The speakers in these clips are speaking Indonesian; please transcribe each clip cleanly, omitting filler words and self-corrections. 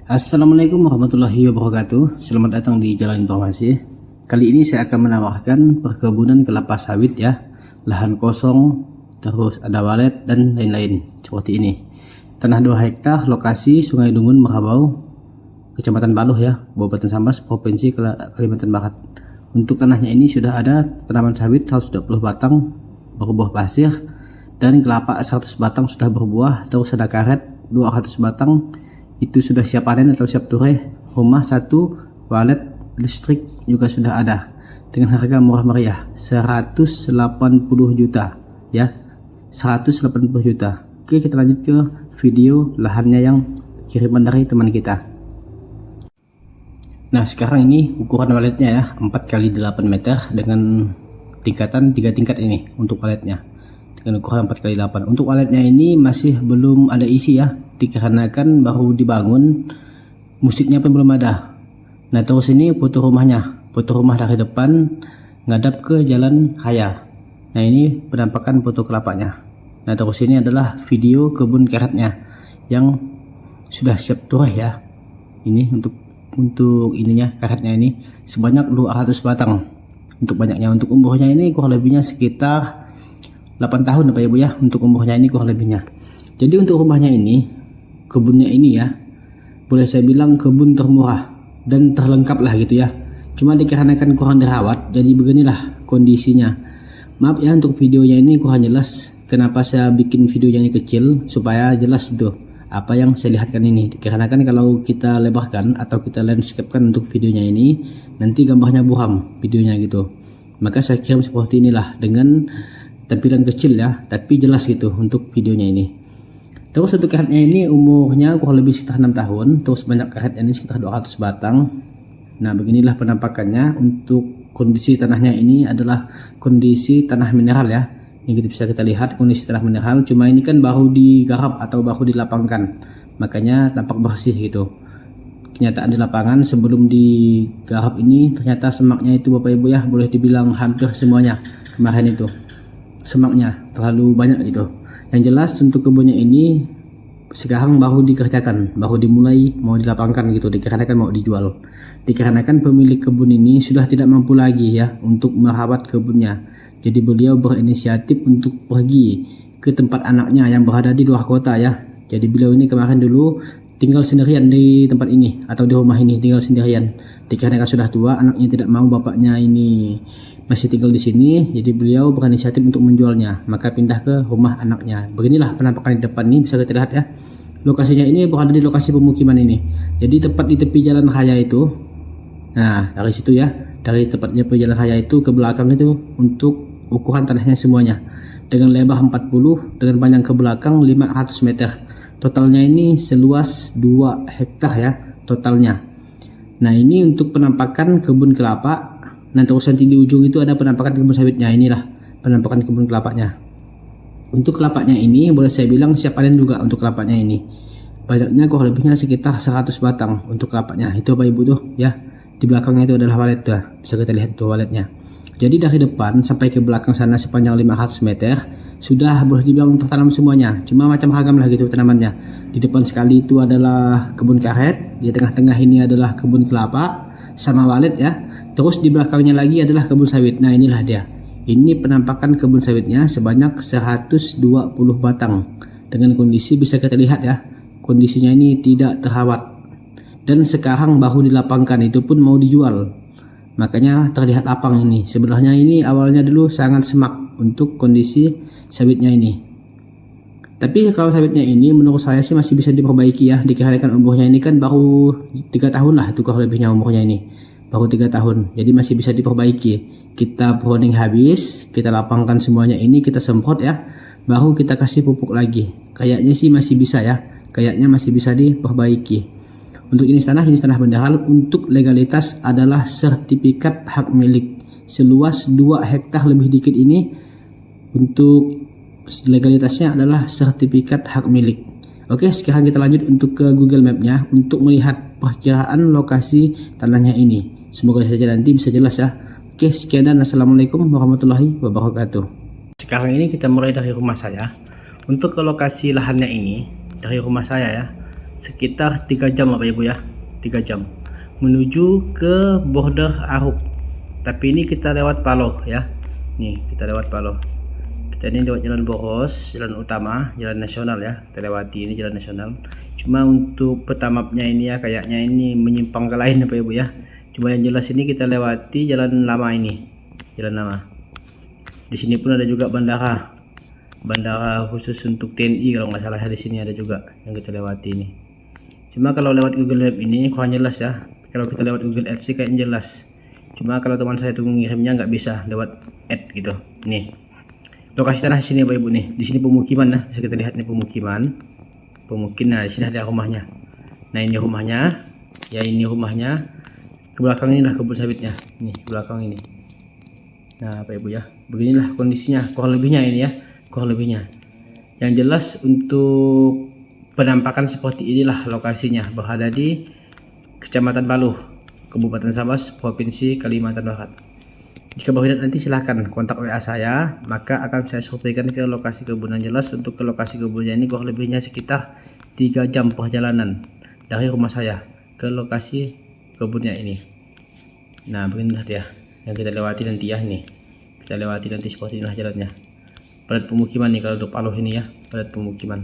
Assalamualaikum warahmatullahi wabarakatuh. Selamat datang di Jalan Informasi. Kali ini saya akan menawarkan perkebunan kelapa sawit ya, lahan kosong, terus ada walet dan lain-lain seperti ini. Tanah 2 hektar, lokasi Sungai Dungun, Merbau, Kecamatan Baluh ya, Kabupaten Sambas, Provinsi Kalimantan Barat. Untuk tanahnya ini sudah ada tanaman sawit 120 batang berbuah pasir dan kelapa 100 batang sudah berbuah, terus ada karet 200 batang itu sudah siap panen atau siap turai. Rumah 1, walet, listrik juga sudah ada dengan harga murah meriah 180 juta ya, 180 juta. Oke, kita lanjut ke video lahannya yang kiriman dari teman kita. Nah, sekarang ini ukuran waletnya ya, 4 x 8 meter dengan tingkatan 3 tingkat ini untuk waletnya, dengan ukuran 4 x 8. Untuk waletnya ini masih belum ada isi ya, dikarenakan baru dibangun, musiknya pun belum ada. Nah, terus ini foto rumahnya, foto rumah dari depan ngadap ke jalan raya. Nah, ini penampakan foto kelapanya. Nah, terus ini adalah video kebun karetnya yang sudah siap turai ya. Ini untuk ininya, karetnya ini sebanyak 200 batang. Untuk banyaknya, untuk umurnya ini kurang lebihnya sekitar 8 tahun Bapak Ibu ya, untuk umurnya ini kurang lebihnya. Jadi untuk rumahnya ini, kebunnya ini ya, boleh saya bilang kebun termurah dan terlengkap lah gitu ya. Cuma dikarenakan kurang dirawat, jadi beginilah kondisinya. Maaf ya untuk videonya ini kurang jelas. Kenapa saya bikin videonya ini kecil, supaya jelas itu apa yang saya lihatkan ini. Dikarenakan kalau kita lebarkan atau kita landscapekan untuk videonya ini, nanti gambarnya buram videonya gitu. Maka saya kirim seperti inilah dengan tampilan kecil ya, tapi jelas gitu untuk videonya ini. Terus untuk karetnya ini umurnya kurang lebih sekitar 6 tahun. Terus banyak karetnya ini sekitar 200 batang. Nah, beginilah penampakannya. Untuk kondisi tanahnya ini adalah kondisi tanah mineral ya. Ini bisa kita lihat kondisi tanah mineral. Cuma ini kan baru digarap atau baru dilapangkan, makanya tampak bersih gitu. Kenyataan di lapangan sebelum digarap ini ternyata semaknya itu Bapak Ibu ya, boleh dibilang hampir semuanya kemarin itu semaknya terlalu banyak gitu. Yang jelas untuk kebunnya ini sekarang baru dikerjakan, baru dimulai mau dilapangkan gitu, dikarenakan mau dijual. Dikarenakan pemilik kebun ini sudah tidak mampu lagi ya untuk merawat kebunnya. Jadi beliau berinisiatif untuk pergi ke tempat anaknya yang berada di luar kota ya. Jadi beliau ini kemarin dulu tinggal sendirian di tempat ini atau di rumah ini, tinggal sendirian. Dikarenakan sudah tua, anaknya tidak mau bapaknya ini masih tinggal di sini, jadi beliau berinisiatif untuk menjualnya, maka pindah ke rumah anaknya. Beginilah penampakan di depan ini, bisa kita lihat ya. Lokasinya ini berada di lokasi pemukiman ini, jadi tepat di tepi jalan raya itu. Nah, dari situ ya, dari tepatnya tepi jalan raya itu ke belakang itu untuk ukuran tanahnya semuanya dengan lebar 40, dengan panjang ke belakang 500 meter. Totalnya ini seluas 2 hektar ya totalnya. Nah, ini untuk penampakan kebun kelapa. Nah, terus nanti di ujung itu ada penampakan kebun sawitnya. Inilah penampakan kebun kelapanya. Untuk kelapanya ini boleh saya bilang siap panen juga untuk kelapanya ini. Banyaknya kurang lebihnya sekitar 100 batang untuk kelapanya. Itu Bapak Ibu tuh ya. Di belakangnya itu adalah walet tuh. Bisa kita lihat tuh waletnya. Jadi dari depan sampai ke belakang sana sepanjang 500 meter sudah boleh dibilang tertanam semuanya. Cuma macam ragam lah gitu tanamannya. Di depan sekali itu adalah kebun karet, di tengah-tengah ini adalah kebun kelapa sama walet ya. Terus di belakangnya lagi adalah kebun sawit. Nah, inilah dia. Ini penampakan kebun sawitnya sebanyak 120 batang. Dengan kondisi bisa kita lihat ya. Kondisinya ini tidak terawat. Dan sekarang baru dilapangkan, itu pun mau dijual. Makanya terlihat lapang ini. Sebenarnya ini awalnya dulu sangat semak untuk kondisi sawitnya ini. Tapi kalau sawitnya ini menurut saya sih masih bisa diperbaiki ya. Dikarenakan umurnya ini kan baru 3 tahun lah itu kurang lebihnya umurnya ini. Baru 3 tahun, jadi masih bisa diperbaiki. Kita pruning habis, kita lapangkan semuanya ini, kita semprot ya, baru kita kasih pupuk lagi. Kayaknya sih masih bisa ya, kayaknya masih bisa diperbaiki. Untuk jenis tanah mineral, untuk legalitas adalah sertifikat hak milik seluas 2 hektar lebih dikit ini. Untuk legalitasnya adalah sertifikat hak milik. Oke, sekarang kita lanjut untuk ke Google Map-nya untuk melihat perkiraan lokasi tanahnya ini. Semoga saja nanti bisa jelas ya. Oke, sekian dan assalamualaikum warahmatullahi wabarakatuh. Sekarang ini kita mulai dari rumah saya. Untuk ke lokasi lahannya ini, dari rumah saya ya, sekitar 3 jam Bapak Ibu ya, 3 jam menuju ke border Ahuk. Tapi ini kita lewat Paloh ya. Nih kita lewat Paloh. Kita ini lewat jalan Boros, jalan utama, jalan nasional ya. Kita lewati ini jalan nasional. Cuma untuk petamapnya ini ya kayaknya ini menyimpang ke lain Bapak Ibu ya. Cuma yang jelas ini kita lewati jalan lama ini, jalan lama. Di sini pun ada juga bandara khusus untuk TNI kalau nggak salah ya. Di sini ada juga yang kita lewati ini. Cuma kalau lewat Google Map ini kurang jelas ya. Kalau kita lewat Google Ads sih kayaknya jelas. Cuma kalau teman saya tuh mengirimnya nggak bisa lewat ad gitu. Nih lokasi tanah di sini Bapak Ibu nih. Di sini pemukiman nah, bisa kita lihat nih pemukiman. Nah di sini ada rumahnya. Nah ini rumahnya. Ya ini rumahnya. Ke belakang inilah kebun sawitnya. Nih belakang ini. Nah Bapak Ibu ya. Beginilah kondisinya. Kurang lebihnya ini ya. Kurang lebihnya. Yang jelas untuk penampakan seperti inilah lokasinya. Berada di Kecamatan Paloh, Kabupaten Sambas, Provinsi Kalimantan Barat. Jika Bapak nanti silahkan kontak WA saya, maka akan saya surveikan ke lokasi kebun. Yang jelas untuk ke lokasi kebunnya ini kurang lebihnya sekitar 3 jam perjalanan dari rumah saya ke lokasi kebunnya ini. Nah beginilah dia yang kita lewati nanti ya. Nih kita lewati nanti seperti inilah jalannya. Padat pemukiman nih kalau untuk Paloh ini ya, padat pemukiman.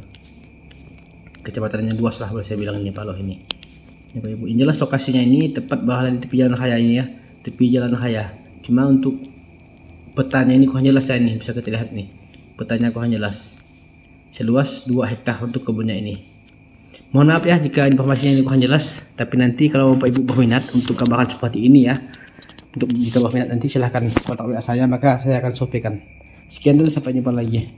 Kecepatannya luas lah boleh saya bilang ini Paloh ini. Ya Bapak Ibu, yang jelas lokasinya ini tepat berada di tepi jalan raya ini ya, tepi jalan raya. Cuma untuk petanya ini kurang jelas ya, ini bisa kita lihat nih, petanya kurang jelas. Seluas 2 hektar untuk kebunnya ini. Mohon maaf ya jika informasinya ini kurang jelas, tapi nanti kalau Bapak Ibu berminat untuk gambaran seperti ini ya, untuk jika berminat nanti silahkan kontak WA saya, maka saya akan sampaikan. Sekian dulu, sampai jumpa lagi.